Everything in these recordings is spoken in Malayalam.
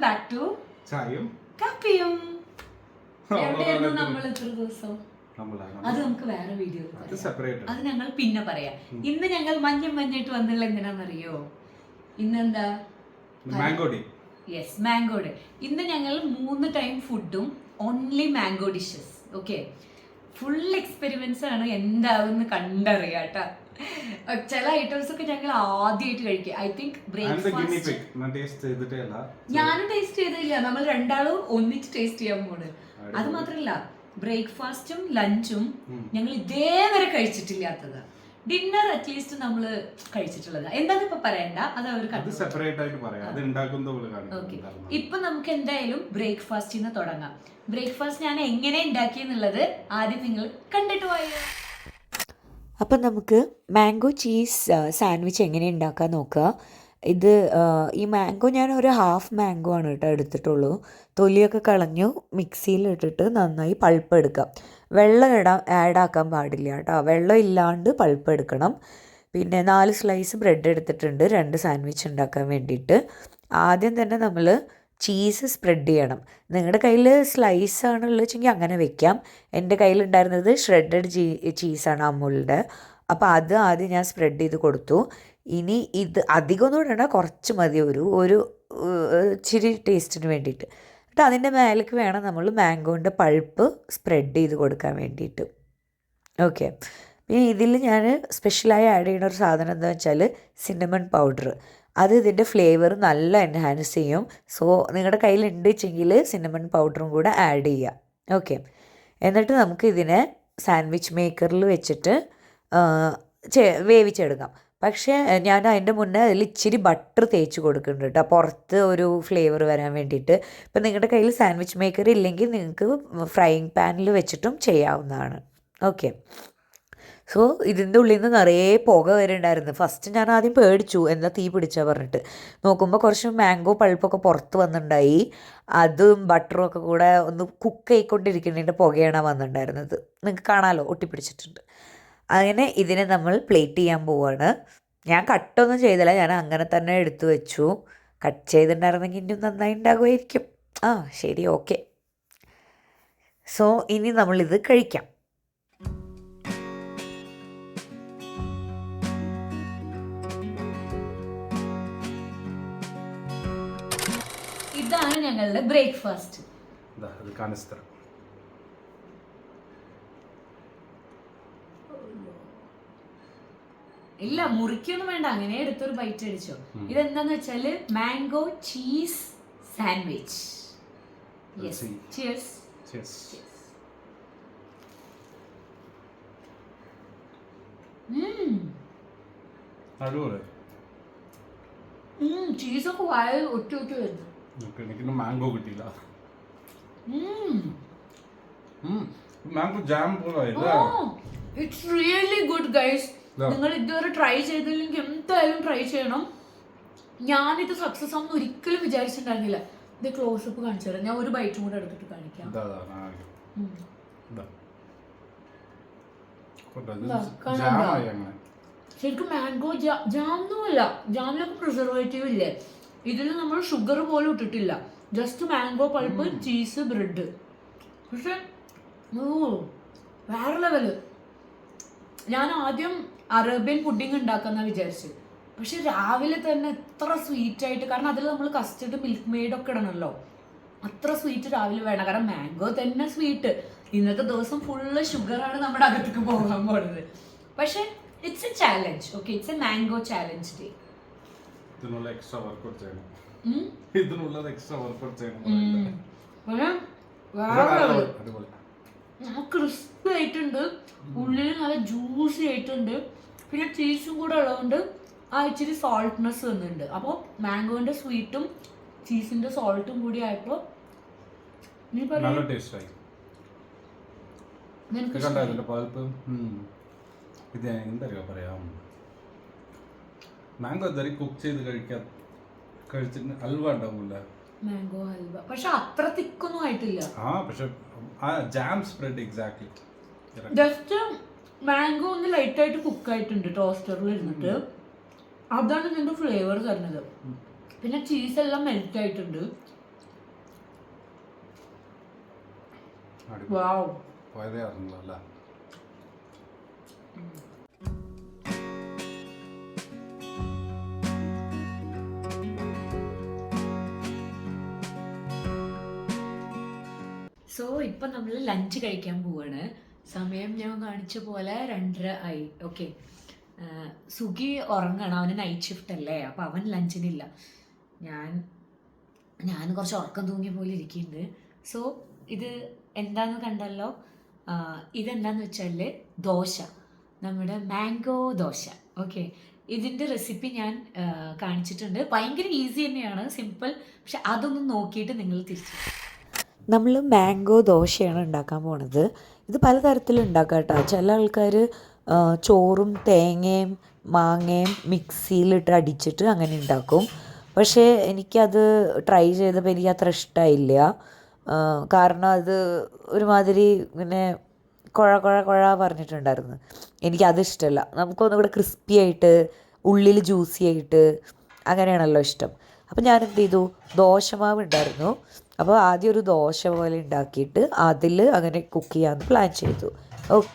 ബാക്ക് ടു ചായയും കാപ്പിയും. എവിടെയായിരുന്നു നമ്മൾ ഇത്ര ദിവസം? അത് നമുക്ക് വേറെ വീഡിയോ അത് ഞങ്ങൾ പിന്നെ പറയാം. ഇന്ന് ഞങ്ങൾ മഞ്ഞിട്ട് വന്നുള്ള എന്തിനാണെന്നറിയോ? ഇന്നെന്താ? Mango day. Yes, mango day. ഇന്ന് ഞങ്ങൾ 3 ടൈം ഫുഡും only mango dishes. Okay, full experiments ആണ്, എന്താവുമെന്ന് കണ്ടറിയാട്ടാ. ചില ഐറ്റംസ് ഒക്കെ ഞങ്ങൾ ആദ്യമായിട്ട് കഴിക്കുക. ഐ തിങ്ക് ബ്രേക്ക്ഫാസ്റ്റ് ഞാനും ടേസ്റ്റ് ചെയ്തില്ല, നമ്മൾ രണ്ടാളും ഒന്നിച്ച് ടേസ്റ്റ് ചെയ്യാൻ പോണ്. അത് മാത്രല്ല, ബ്രേക്ക്ഫാസ്റ്റും ലഞ്ചും ഞങ്ങൾ ഇതേവരെ കഴിച്ചിട്ടില്ലാത്തത്. ഡിന്നർ അറ്റ്ലീസ്റ്റ് നമ്മൾ കഴിച്ചിട്ടുള്ളത്. എന്താന്ന് ഇപ്പൊ പറയണ്ട, അത് അവർക്ക് സെപ്പറേറ്റ് ആയിട്ട് പറയാം. ഓക്കെ, ഇപ്പൊ നമുക്ക് എന്തായാലും ബ്രേക്ക്ഫാസ്റ്റിൽ നിന്ന് തുടങ്ങാം. ബ്രേക്ക്ഫാസ്റ്റ് ഞാൻ എങ്ങനെ ഉണ്ടാക്കിയെന്നുള്ളത് ആദ്യം നിങ്ങൾ കണ്ടിട്ട് പോയോ. അപ്പം നമുക്ക് മാംഗോ ചീസ് സാൻഡ്വിച്ച് എങ്ങനെ ഉണ്ടാക്കാൻ നോക്കുക. ഇത് ഈ മാംഗോ ഞാൻ ഒരു ഹാഫ് മാംഗോ ആണ് കേട്ടോ എടുത്തിട്ടുള്ളൂ. തൊലിയൊക്കെ കളഞ്ഞു മിക്സിയിൽ ഇട്ടിട്ട് നന്നായി പൾപ്പ് എടുക്കാം. വെള്ളം ആഡാക്കാൻ പാടില്ല കേട്ടോ, വെള്ളം ഇല്ലാണ്ട് പൾപ്പ് എടുക്കണം. പിന്നെ 4 സ്ലൈസ് ബ്രെഡ് എടുത്തിട്ടുണ്ട് 2 സാൻഡ്വിച്ച് ഉണ്ടാക്കാൻ വേണ്ടിയിട്ട്. ആദ്യം തന്നെ നമ്മൾ ചീസ് സ്പ്രെഡ് ചെയ്യണം. നിങ്ങളുടെ കയ്യിൽ സ്ലൈസ് ആണുള്ളത് വെച്ചെങ്കിൽ അങ്ങനെ വെക്കാം. എൻ്റെ കയ്യിലുണ്ടായിരുന്നത് ഷ്രെഡഡ് ചീസാണ് അമൂലിൻ്റെ. അപ്പോൾ അത് ആദ്യം ഞാൻ സ്പ്രെഡ് ചെയ്ത് കൊടുത്തു. ഇനി ഇത് അധികമൊന്നും ഇടണ്ട, കുറച്ച് മതി, ഒരു ഇച്ചിരി ടേസ്റ്റിന് വേണ്ടിയിട്ട്. എന്നിട്ട് അതിൻ്റെ മേലേക്ക് വേണം നമ്മൾ മാംഗോൻ്റെ പൾപ്പ് സ്പ്രെഡ് ചെയ്ത് കൊടുക്കാൻ വേണ്ടിയിട്ട്. ഓക്കെ, പിന്നെ ഇതിൽ ഞാൻ സ്പെഷ്യലായി ആഡ് ചെയ്യുന്ന ഒരു സാധനം എന്താ വെച്ചാൽ സിന്നമൺ പൗഡർ. അത് ഇതിൻ്റെ ഫ്ലേവർ നല്ല എൻഹാൻസ് ചെയ്യും. സോ നിങ്ങളുടെ കയ്യിലുണ്ട് വെച്ചെങ്കിൽ സിന്നമൺ പൗഡറും കൂടെ ആഡ് ചെയ്യുക. ഓക്കെ, എന്നിട്ട് നമുക്ക് ഇതിനെ സാൻഡ്വിച്ച് മേക്കറിൽ വെച്ചിട്ട് വേവിച്ചെടുക്കാം. പക്ഷേ ഞാൻ അതിൻ്റെ മുന്നേ അതിൽ ഇച്ചിരി ബട്ടർ തേച്ച് കൊടുക്കുന്നുണ്ട് കേട്ടോ, പുറത്ത് ഒരു ഫ്ലേവർ വരാൻ വേണ്ടിയിട്ട്. ഇപ്പം നിങ്ങളുടെ കയ്യിൽ സാൻഡ്വിച്ച് മേക്കർ ഇല്ലെങ്കിൽ നിങ്ങൾക്ക് ഫ്രൈയിങ് പാനിൽ വെച്ചിട്ടും ചെയ്യാവുന്നതാണ്. ഓക്കെ, സോ ഇതിൻ്റെ ഉള്ളിൽ നിന്ന് നിറയെ പുക വരുന്നുണ്ടായിരുന്നു. ഫസ്റ്റ് ഞാൻ ആദ്യം പേടിച്ചു, എന്താ തീ പിടിച്ചാൽ പറഞ്ഞിട്ട്. നോക്കുമ്പോൾ കുറച്ച് മാംഗോ പൾപ്പൊക്കെ പുറത്ത് വന്നിട്ടുണ്ടായി. അതും ബട്ടറും ഒക്കെ കൂടെ ഒന്ന് കുക്ക് ആയിക്കൊണ്ടിരിക്കുന്നതിൻ്റെ പുകയാണ് വന്നിട്ടുണ്ടായിരുന്നത്. നിങ്ങൾക്ക് കാണാമല്ലോ, ഒട്ടിപ്പിടിച്ചിട്ടുണ്ട്. അങ്ങനെ ഇതിനെ നമ്മൾ പ്ലേറ്റ് ചെയ്യാൻ പോവുകയാണ്. ഞാൻ കട്ടൊന്നും ചെയ്തില്ല, ഞാൻ അങ്ങനെ തന്നെ എടുത്തു വെച്ചു. കട്ട് ചെയ്തിട്ടുണ്ടായിരുന്നെങ്കിൽ ഇനിയും നന്നായി ഉണ്ടാകുമായിരിക്കും. ശരി, ഓക്കെ. സോ ഇനി നമ്മളിത് കഴിക്കാം. ഇതാണ് ഞങ്ങളുടെ ബ്രേക്ക്ഫാസ്റ്റ്. ഇല്ല, മുറിക്കൊന്നും വേണ്ട, അങ്ങനെ എടുത്തൊരു ബൈറ്റ് അടിച്ചോ. ഇതെന്താന്ന് വെച്ചാല് മാംഗോ ചീസ് സാൻഡ്വിച്ച്. ചീസൊക്കെ വായ ഒട്ടി ഒട്ടി വരുന്നു. എനിക്ക് മാംഗോ കിട്ടിയില്ല. മാംഗോ ജാം പോലെ. It's really good guys. നിങ്ങൾ ഇതുവരെ ട്രൈ ചെയ്തില്ലെങ്കിൽ എന്തായാലും ട്രൈ ചെയ്യണം. ഞാനിത് സക്സസ് ആവുന്ന ഒരിക്കലും വിചാരിച്ചിട്ടുണ്ടായിരുന്നില്ല. ഇത് ക്ലോസപ്പ് കാണിച്ചു തരാം. ഞാൻ ഒരു ബൈറ്റും കൂടെ എടുത്തിട്ട് കാണിക്കാം. ശരിക്കും മാംഗോ ജാമൊന്നുമല്ല, ജാമിലൊക്കെ പ്രിസർവേറ്റീവ് ഇല്ലേ, ഇതിൽ നമ്മൾ ഷുഗർ പോലും ഇട്ടിട്ടില്ല. Just mango pulp, cheese, bread. പക്ഷെ വേറെ ലെവല്. ഞാൻ ആദ്യം അറേബ്യൻ പുഡിങ് ഉണ്ടാക്കാന്നാ വിചാരിച്ചത്. പക്ഷെ രാവിലെ തന്നെ എത്ര സ്വീറ്റ് ആയിട്ട്, കാരണം അതിൽ നമ്മൾ കസ്റ്റർഡ് മിൽക്ക് മെയ്ഡ് ഒക്കെ ഇടണമല്ലോ, അത്ര സ്വീറ്റ് രാവിലെ വേണം. കാരണം മാംഗോ തന്നെ സ്വീറ്റ്. ഇന്നത്തെ ദിവസം ഫുള്ള് ഷുഗറാണ് നമ്മുടെ അകത്തേക്ക് പോകാൻ പോകുന്നത്. പക്ഷെ it's A challenge. Okay, it's A mango challenge day. Crispy ആയിട്ടുണ്ട്, ഉള്ളിൽ നല്ല ജ്യൂസി ആയിട്ടുണ്ട്. പിന്നെ ചീസും കൂടെ ഉള്ളതുകൊണ്ട് ഇച്ചിരി സോൾട്ട്നെസ് വന്നിട്ടുണ്ട്. അപ്പോൾ മാംഗോന്റെ സ്വീറ്റും ചീസിന്റെ സോൾട്ടും കൂടി ആയപ്പോൾ ഇത് എന്താ പറയാ, മാംഗോ കുക്ക് ചെയ്ത് കഴിച്ചിട്ട് ഹൽവ ഉണ്ടാവില്ല, മാംഗോ ഹൽവ. പക്ഷെ അത്ര തിക്കൊന്നും ആയിട്ടില്ല. പക്ഷെ jam spread exactly just mango ഒന്ന് ലൈറ്റ് ആയിട്ട് കുക്ക് ആയിട്ടുണ്ട് ടോസ്റ്ററിൽ ഇരുന്നിട്ട്. അതാണ് ഇതിന്റെ ഫ്ലേവർ തരുന്നത്. പിന്നെ ചീസ് എല്ലാം മെൽറ്റ് ആയിട്ടുണ്ട്. അടിപൊളി. വാവ്. പോയതേ അറിഞ്ഞല്ലോ അല്ലേ? സോ ഇപ്പം നമ്മൾ ലഞ്ച് കഴിക്കാൻ പോവാണ്. സമയം ഞാൻ കാണിച്ച പോലെ 2:30 ആയി. ഓക്കെ, സുഖി ഉറങ്ങണം, അവന് നൈറ്റ് ഷിഫ്റ്റ് അല്ലേ, അപ്പം അവൻ ലഞ്ചിനില്ല. ഞാൻ കുറച്ച് ഉറക്കം തൂങ്ങിയ പോലെ ഇരിക്കുന്നുണ്ട്. സോ ഇത് എന്താന്ന് കണ്ടല്ലോ. ഇതെന്താന്ന് വെച്ചാൽ ദോശ, നമ്മുടെ മാംഗോ ദോശ. ഓക്കെ, ഇതിൻ്റെ റെസിപ്പി ഞാൻ കാണിച്ചിട്ടുണ്ട്. ഭയങ്കര ഈസി തന്നെയാണ്, സിമ്പിൾ. പക്ഷെ അതൊന്നും നോക്കിയിട്ട് നിങ്ങൾ തിരിച്ചു. നമ്മൾ മാംഗോ ദോശയാണ് ഉണ്ടാക്കാൻ പോണത്. ഇത് പലതരത്തിൽ ഉണ്ടാക്കാം കേട്ടോ. ചില ആൾക്കാർ ചോറും തേങ്ങയും മാങ്ങയും മിക്സിയിലിട്ട് അടിച്ചിട്ട് അങ്ങനെ ഉണ്ടാക്കും. പക്ഷേ എനിക്കത് ട്രൈ ചെയ്തപ്പോൾ എനിക്ക് അത്ര ഇഷ്ടമായില്ല. കാരണം അത് ഒരുമാതിരി ഇങ്ങനെ കുഴ പറഞ്ഞിട്ടുണ്ടായിരുന്നു. എനിക്കത് ഇഷ്ടമല്ല. നമുക്കൊന്നും കൂടെ ക്രിസ്പി ആയിട്ട് ഉള്ളിൽ ജ്യൂസി ആയിട്ട് അങ്ങനെയാണല്ലോ ഇഷ്ടം. അപ്പം ഞാൻ എന്ത് ചെയ്തു, ദോശമാവ് ഉണ്ടായിരുന്നു. അപ്പോൾ ആദ്യം ഒരു ദോശ പോലെ ഉണ്ടാക്കിയിട്ട് അതിൽ അങ്ങനെ കുക്ക് ചെയ്യാമെന്ന് പ്ലാൻ ചെയ്തു. ഓക്കെ,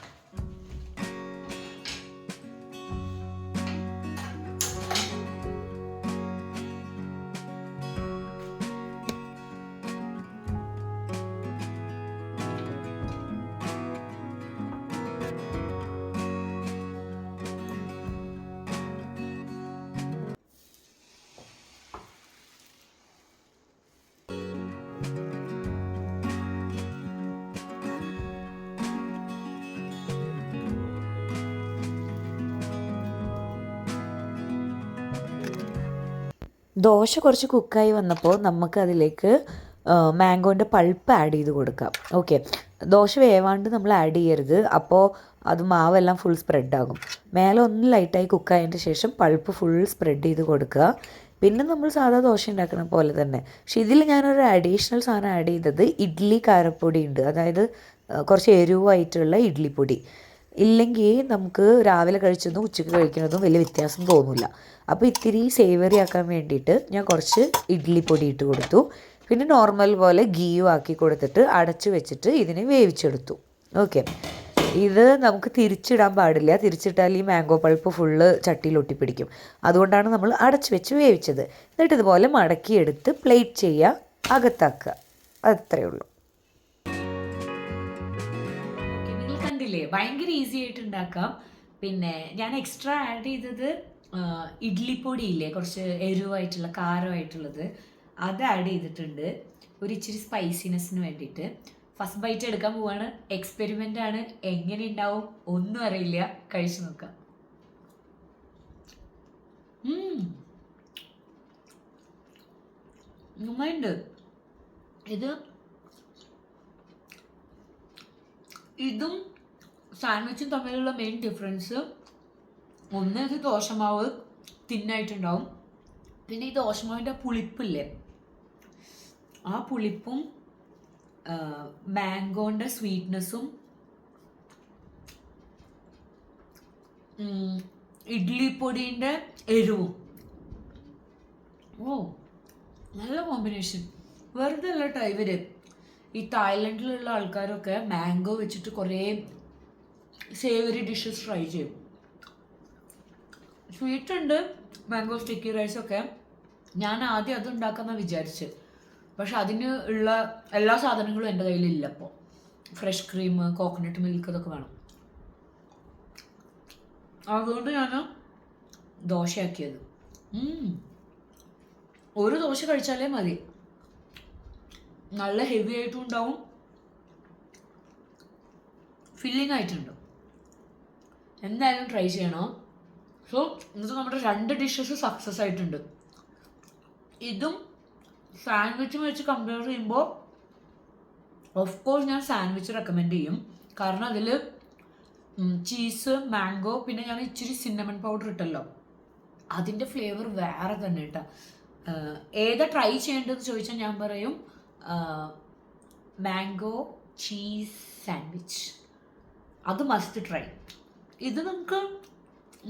ദോശ കുറച്ച് കുക്കായി വന്നപ്പോൾ നമുക്ക് അതിലേക്ക് മാംഗോൻ്റെ പൾപ്പ് ആഡ് ചെയ്ത് കൊടുക്കാം. ഓക്കെ, ദോശ വേവാണ്ട് നമ്മൾ ആഡ് ചെയ്യരുത്, അപ്പോൾ അത് മാവെല്ലാം ഫുൾ സ്പ്രെഡാകും. മേലെ ഒന്ന് ലൈറ്റായി കുക്കായതിൻ്റെ ശേഷം പൾപ്പ് ഫുൾ സ്പ്രെഡ് ചെയ്ത് കൊടുക്കുക. പിന്നെ നമ്മൾ സാധാ ദോശ ഉണ്ടാക്കുന്ന പോലെ തന്നെ. പക്ഷേ ഇതിൽ ഞാനൊരു അഡീഷണൽ സാധനം ആഡ് ചെയ്തത് ഇഡ്ഡലി കാരപ്പൊടി ഉണ്ട്. അതായത് കുറച്ച് എരിവായിട്ടുള്ള ഇഡ്ഡലിപ്പൊടി. ഇല്ലെങ്കിൽ നമുക്ക് രാവിലെ കഴിച്ചതും ഉച്ചയ്ക്ക് കഴിക്കുന്നതും വലിയ വ്യത്യാസം തോന്നില്ല. അപ്പോൾ ഇത്തിരി സേവറി ആക്കാൻ വേണ്ടിയിട്ട് ഞാൻ കുറച്ച് ഇഡ്ഡലിപ്പൊടി ഇട്ട് കൊടുത്തു. പിന്നെ നോർമൽ പോലെ ഗീയും ആക്കി കൊടുത്തിട്ട് അടച്ചു വെച്ചിട്ട് ഇതിനെ വേവിച്ചെടുത്തു. ഓക്കെ, ഇത് നമുക്ക് തിരിച്ചിടാൻ പാടില്ല. തിരിച്ചിട്ടാൽ ഈ മാംഗോ പൾപ്പ് ഫുള്ള് ചട്ടിയിൽ ഒട്ടിപ്പിടിക്കും. അതുകൊണ്ടാണ് നമ്മൾ അടച്ചു വെച്ച് വേവിച്ചത്. എന്നിട്ട് ഇതുപോലെ മടക്കിയെടുത്ത് പ്ലേറ്റ് ചെയ്യുക, അകത്താക്കുക. അത്രയേ ഉള്ളൂ. നിങ്ങൾ കണ്ടില്ലേ, ഭയങ്കര ഈസി ആയിട്ട് ഉണ്ടാക്കാം. പിന്നെ ഞാൻ എക്സ്ട്രാ ആഡ് ചെയ്തത് ഇഡ്ലിപ്പൊടി ഇല്ലേ, കുറച്ച് എരിവായിട്ടുള്ള കാരമായിട്ടുള്ളത്, അത് ആഡ് ചെയ്തിട്ടുണ്ട് ഒരു ഇച്ചിരി സ്പൈസിനെസ്സിന് വേണ്ടിയിട്ട്. ഫസ്റ്റ് ബൈറ്റ് എടുക്കാൻ പോവാണ്. എക്സ്പെരിമെൻ്റ് ആണ്, എങ്ങനെ ഉണ്ടാവും ഒന്നും അറിയില്ല. കഴിച്ചു നോക്കാം. നന്നായിട്ടുണ്ട്. ഇതും സാൻഡ്വിച്ചും തമ്മിലുള്ള മെയിൻ ഡിഫറൻസ്, ഒന്ന് ഇത് ദോശമാവ് തിന്നായിട്ടുണ്ടാവും. പിന്നെ ഈ ദോശമാവിൻ്റെ പുളിപ്പില്ലേ, ആ പുളിപ്പും മാംഗോൻ്റെ സ്വീറ്റ്നെസ്സും ഇഡ്ലിപ്പൊടീൻ്റെ എരിവും. ഓ, നല്ല കോമ്പിനേഷൻ. വെറുതെ അല്ല കേട്ടോ, ഇവർ ഈ തായ്ലൻഡിലുള്ള ആൾക്കാരൊക്കെ മാംഗോ വെച്ചിട്ട് കുറേ സേവറി ഡിഷസ് ട്രൈ ചെയ്യും. സ്വീറ്റ് ഉണ്ട്, മാംഗോ സ്റ്റിക്കി റൈസൊക്കെ. ഞാൻ ആദ്യം അത് ഉണ്ടാക്കാമെന്നാണ് വിചാരിച്ചത്. പക്ഷെ അതിന് ഉള്ള എല്ലാ സാധനങ്ങളും എൻ്റെ കയ്യിലില്ല. ഇപ്പോൾ ഫ്രഷ് ക്രീം, കോക്കനട്ട് മിൽക്ക് ഇതൊക്കെ വേണം. അതുകൊണ്ട് ഞാൻ ദോശയാക്കിയത്. ഒരു ദോശ കഴിച്ചാലേ മതി. നല്ല ഹെവി ആയിട്ടും ഉണ്ടാവും, ഫില്ലിംഗ് ആയിട്ടുണ്ട്. എന്തായാലും ട്രൈ ചെയ്യണോ. സോ ഇന്നത്തെ നമ്മുടെ 2 ഡിഷസ് സക്സസ് ആയിട്ടുണ്ട്. ഇതും സാൻഡ്വിച്ചും വെച്ച് കമ്പയർ ചെയ്യുമ്പോൾ ഓഫ് കോഴ്സ് ഞാൻ സാൻഡ്വിച്ച് റെക്കമെൻഡ് ചെയ്യും. കാരണം അതിൽ ചീസ്, മാംഗോ, പിന്നെ ഞാൻ ഇച്ചിരി സിന്നമൺ പൗഡർ ഇട്ടല്ലോ, അതിൻ്റെ ഫ്ലേവർ വേറെ തന്നെ കേട്ടോ. ഏതാ ട്രൈ ചെയ്യേണ്ടതെന്ന് ചോദിച്ചാൽ ഞാൻ പറയും മാംഗോ ചീസ് സാൻഡ്വിച്ച്. അത് മസ്റ്റ് ട്രൈ. ഇത് നമുക്ക്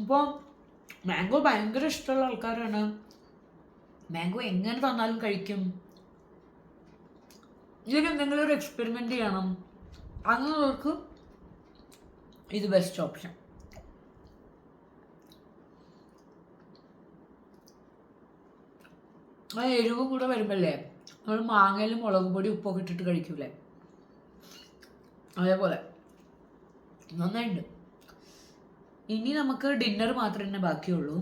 ഇപ്പോൾ മാംഗോ ഭയങ്കര ഇഷ്ടമുള്ള ആൾക്കാരാണ്, മാംഗോ എങ്ങനെ തന്നാലും കഴിക്കും. ഇതിന് എന്തെങ്കിലും ഒരു എക്സ്പെരിമെൻ്റ് ചെയ്യണം, അങ്ങനെയുള്ളവർക്ക് ഇത് ബെസ്റ്റ് ഓപ്ഷൻ. ആ എരിവും കൂടെ വരുമ്പല്ലേ നമ്മൾ മാങ്ങയിലും മുളക് പൊടി ഉപ്പൊക്കെ ഇട്ടിട്ട് കഴിക്കൂലേ, അതേപോലെ നന്നായിട്ടുണ്ട്. ഇനി നമുക്ക് ഡിന്നർ മാത്രമേ തന്നെ ബാക്കിയുള്ളൂ.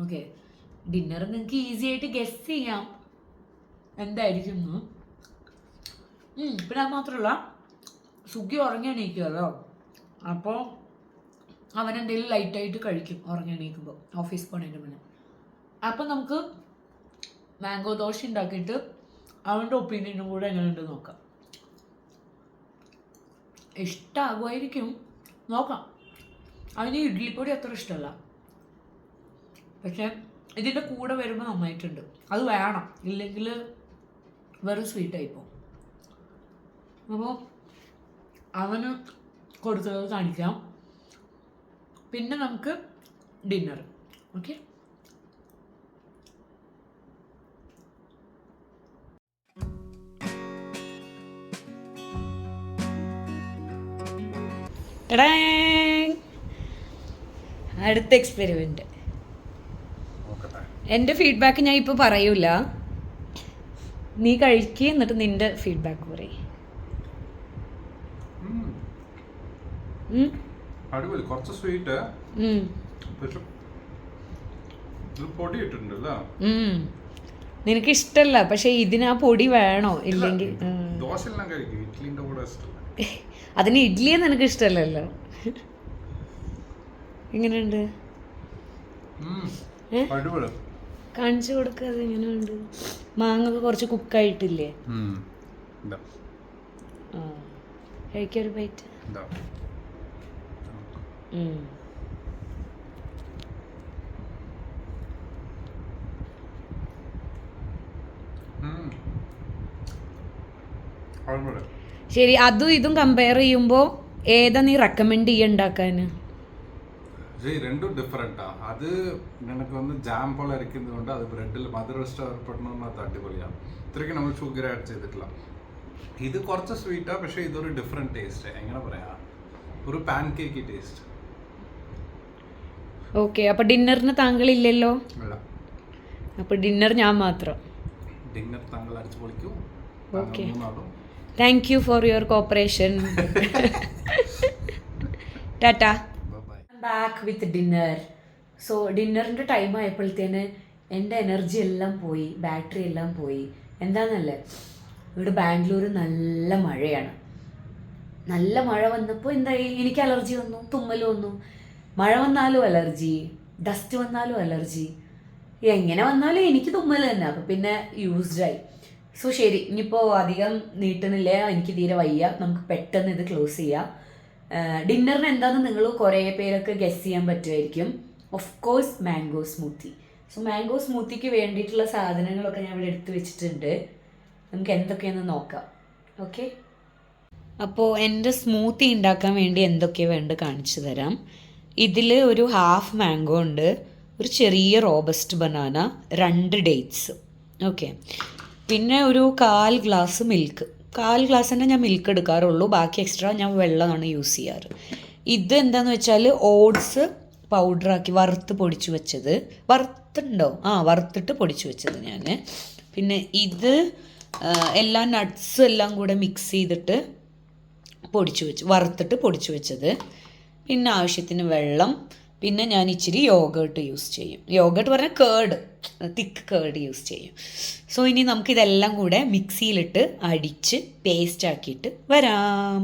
ഓക്കെ, ഡിന്നർ നിങ്ങൾക്ക് ഈസി ആയിട്ട് ഗസ് ചെയ്യാം എന്തായിരിക്കും എന്ന്. പിന്നെ അത് മാത്രമല്ല, സുഖി ഉറങ്ങി എണീക്കുമല്ലോ, അപ്പോൾ അവനെന്തെങ്കിലും ലൈറ്റായിട്ട് കഴിക്കും ഉറങ്ങി എണീക്കുമ്പോൾ ഓഫീസ് പോണതിൻ്റെ മുന്നേ. അപ്പം നമുക്ക് മാംഗോ ദോശ ഉണ്ടാക്കിയിട്ട് അവൻ്റെ ഒപ്പീനിയനും കൂടെ എങ്ങനെയുണ്ട് നോക്കാം. ഇഷ്ടമാകുമായിരിക്കും, നോക്കാം. അവന് ഇഡ്ഡലിപ്പൊടി അത്ര ഇഷ്ടമല്ല, പക്ഷെ ഇതിൻ്റെ കൂടെ വരുമ്പോൾ നന്നായിട്ടുണ്ട്. അത് വേണം, ഇല്ലെങ്കിൽ വെറും സ്വീറ്റായിപ്പോൾ. അപ്പോൾ അവന് കൊടുത്തത് കാണിക്കാം, പിന്നെ നമുക്ക് ഡിന്നർ. ഓക്കെ, അടുത്ത എക്സ്പെരിമെൻ്റ്. എൻ്റെ ഫീഡ്ബാക്ക് ഞാൻ ഇപ്പോൾ പറയൂല, നീ കഴിക്കുക, എന്നിട്ട് നിൻ്റെ ഫീഡ്ബാക്ക് പറയും. അടിപൊളി, കുറച്ച് സ്വീറ്റ്, പൊടി ഇട്ടിട്ടുണ്ടല്ലോ. നിനക്ക് ഇഷ്ടമല്ല, പക്ഷെ ഇതിന് ആ പൊടി വേണോ ഇല്ലെങ്കിൽ ദോശ എല്ലാം കഴിക്കും, ഇഡ്ഡലിന്റെ കൂടെ ഇഷ്ടമല്ല. അതിന് ഇഡ്ഡലിയെ നിനക്ക് ഇഷ്ടമല്ലല്ലോ. എങ്ങനെയുണ്ട് അടിപൊളി, കാണിച്ചു കൊടുക്കാതെ എങ്ങനെയുണ്ട്? മാങ്ങ കുറച്ച് കുക്കായിട്ടില്ലേ? കഴിക്കൊരു ബൈറ്റ്. ശരി, അതും ഇതും കമ്പയർ ചെയ്യുമ്പോൾ ഏതാ നീ റെക്കമെൻഡ് ചെയ്യണ്ടാക്കാൻ? രണ്ടും ഡിഫറെന്റാ. അത് നിനക്ക് ജാം പോലെ അരയ്ക്കുന്നതുകൊണ്ട് അത് ബ്രെഡിൽ മധുരം ഇഷ്ടപ്പെടണമെന്ന് അത് അടിപൊളിയാണ്. ഇത്രയ്ക്ക് നമ്മൾ ഷുഗർ ആഡ് ചെയ്തിട്ടില്ല. ഇത് കുറച്ച് സ്വീറ്റാ, പക്ഷെ ഇതൊരു ഡിഫറെന്റ് ടേസ്റ്റ്. എങ്ങനെ പറയാ, ഒരു പാൻ കേക്ക് ടേസ്റ്റ്. ഓക്കെ, അപ്പൊ ഡിന്നറിന് താങ്കൾ ഇല്ലല്ലോ? അപ്പൊ ഡിന്നർ ഞാൻ മാത്രം. ഡിന്നർ താങ്കൾ അടിച്ചു പൊളിക്കൂ. Okay, thank you for your cooperation. Tata. Back with dinner. So ഡിന്നറിൻ്റെ ടൈം ആയപ്പോഴത്തേന് എൻ്റെ എനർജി എല്ലാം പോയി, ബാറ്ററി എല്ലാം പോയി. എന്താണെന്നല്ലേ, ഇവിടെ ബാംഗ്ലൂർ നല്ല മഴയാണ്. നല്ല മഴ വന്നപ്പോൾ എന്തായി, എനിക്ക് അലർജി വന്നു, തുമ്മൽ വന്നു. മഴ വന്നാലും അലർജി, ഡസ്റ്റ് വന്നാലും അലർജി, എങ്ങനെ വന്നാലും എനിക്ക് തുമ്മൽ തന്നെ. അപ്പോൾ പിന്നെ യൂസ്ഡായി. സോ ശരി, ഇനിയിപ്പോൾ അധികം നീട്ടണില്ല, എനിക്ക് തീരെ വയ്യ, നമുക്ക് പെട്ടെന്ന് ഇത് ക്ലോസ് ചെയ്യാം. ഡിന്നറിന് എന്താണെന്ന് നിങ്ങൾ കുറേ പേരൊക്കെ ഗസ് ചെയ്യാൻ പറ്റുമായിരിക്കും. Of course mango smoothie. So mango സ്മൂത്തിക്ക് വേണ്ടിയിട്ടുള്ള സാധനങ്ങളൊക്കെ ഞാൻ ഇവിടെ എടുത്ത് വെച്ചിട്ടുണ്ട്. നമുക്ക് എന്തൊക്കെയാണെന്ന് നോക്കാം. ഓക്കെ, അപ്പോൾ എൻ്റെ സ്മൂത്തി ഉണ്ടാക്കാൻ വേണ്ടി എന്തൊക്കെയാണ് വേണ്ടത് കാണിച്ചു തരാം. ഇതിൽ ഒരു ഹാഫ് മാംഗോ ഉണ്ട്, ഒരു ചെറിയ റോബസ്റ്റ് ബനാന, 2 ഡേറ്റ്സ്. ഓക്കെ, പിന്നെ ഒരു 1/4 ഗ്ലാസ് മിൽക്ക്. 1/4 ഗ്ലാസ് തന്നെ ഞാൻ മിൽക്ക് എടുക്കാറുള്ളൂ, ബാക്കി എക്സ്ട്രാ ഞാൻ വെള്ളമാണ് യൂസ് ചെയ്യാറ്. ഇത് എന്താണെന്ന് വെച്ചാൽ ഓട്സ് പൗഡറാക്കി വറുത്ത് പൊടിച്ചു വെച്ചത്. വറുത്തുണ്ടോ? വറുത്തിട്ട് പൊടിച്ചു വെച്ചത് ഞാൻ. പിന്നെ ഇത് എല്ലാ നട്ട്സ് എല്ലാം കൂടെ മിക്സ് ചെയ്തിട്ട് വറുത്തിട്ട് പൊടിച്ചു വെച്ചത്. പിന്നെ ആവശ്യത്തിന് വെള്ളം. പിന്നെ ഞാൻ ഇച്ചിരി യോഗേർട്ട് യൂസ് ചെയ്യും. യോഗേർട്ട് പറഞ്ഞാൽ കേർഡ്, തിക്ക് കേർഡ് യൂസ് ചെയ്യും. സോ ഇനി നമുക്കിതെല്ലാം കൂടെ മിക്സിയിലിട്ട് അടിച്ച് പേസ്റ്റ് ആക്കിയിട്ട് വരാം.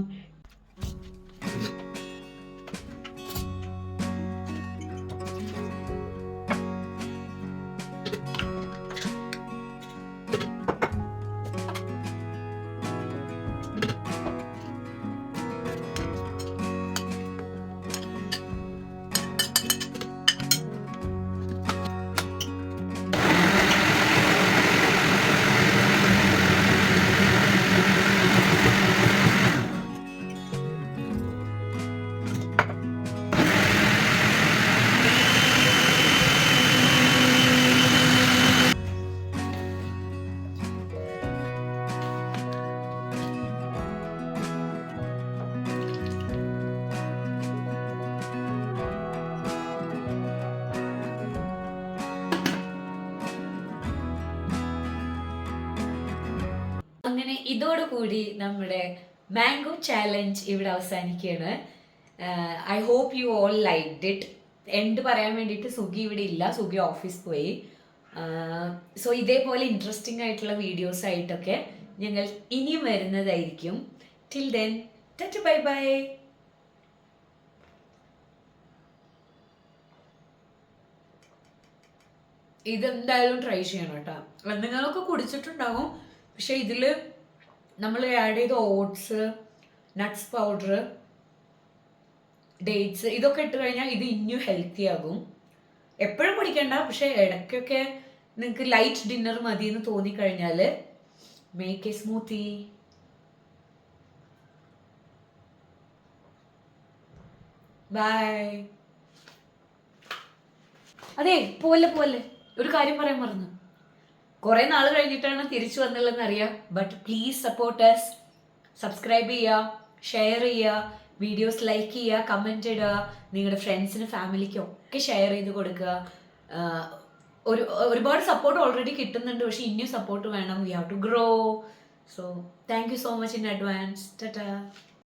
ഇതോടുകൂടി നമ്മുടെ മാംഗോ ചാലഞ്ച് ഇവിടെ അവസാനിക്കുകയാണ്. I hope you all liked it. End പറയാൻ വേണ്ടിയിട്ട് സുഗി ഇവിടെ ഇല്ല, സുഗി ഓഫീസ് പോയി. സോ ഇതേപോലെ ഇൻട്രസ്റ്റിംഗ് ആയിട്ടുള്ള വീഡിയോസ് ആയിട്ടൊക്കെ ഞങ്ങൾ ഇനിയും വരുന്നതായിരിക്കും. Till then bye bye. ഇതെന്തായാലും ട്രൈ ചെയ്യണം കേട്ടോ. നിങ്ങളൊക്കെ കുടിച്ചിട്ടുണ്ടാകും, പക്ഷെ ഇതിൽ നമ്മൾ ആഡ് ചെയ്ത ഓട്സ്, നട്ട്സ് പൗഡർ, ഡേറ്റ്സ് ഇതൊക്കെ ഇട്ട് കഴിഞ്ഞാൽ ഇത് ഇനിയും ഹെൽത്തി ആകും. എപ്പോഴും കുടിക്കണ്ട, പക്ഷെ ഇടയ്ക്കൊക്കെ നിങ്ങൾക്ക് ലൈറ്റ് ഡിന്നർ മതി എന്ന് തോന്നിക്കഴിഞ്ഞാൽ മേക്ക് എ സ്മൂത്തി. ബൈ. അതെ, പോലെ ഒരു കാര്യം പറയാൻ മറന്നു. കുറേ നാൾ കഴിഞ്ഞിട്ടാണ് തിരിച്ചു വന്നുള്ളതെന്ന് അറിയാം. But please support us. Subscribe ചെയ്യുക, ഷെയർ ചെയ്യുക, വീഡിയോസ് ലൈക്ക് ചെയ്യുക, കമൻറ്റ് ഇടുക, നിങ്ങളുടെ ഫ്രണ്ട്സിന് ഫാമിലിക്കും ഒക്കെ ഷെയർ ചെയ്ത് കൊടുക്കുക. ഒരുപാട് സപ്പോർട്ട് ഓൾറെഡി കിട്ടുന്നുണ്ട്, പക്ഷെ ഇനിയും സപ്പോർട്ട് വേണം. We have to grow. So thank you so much in advance. Tata.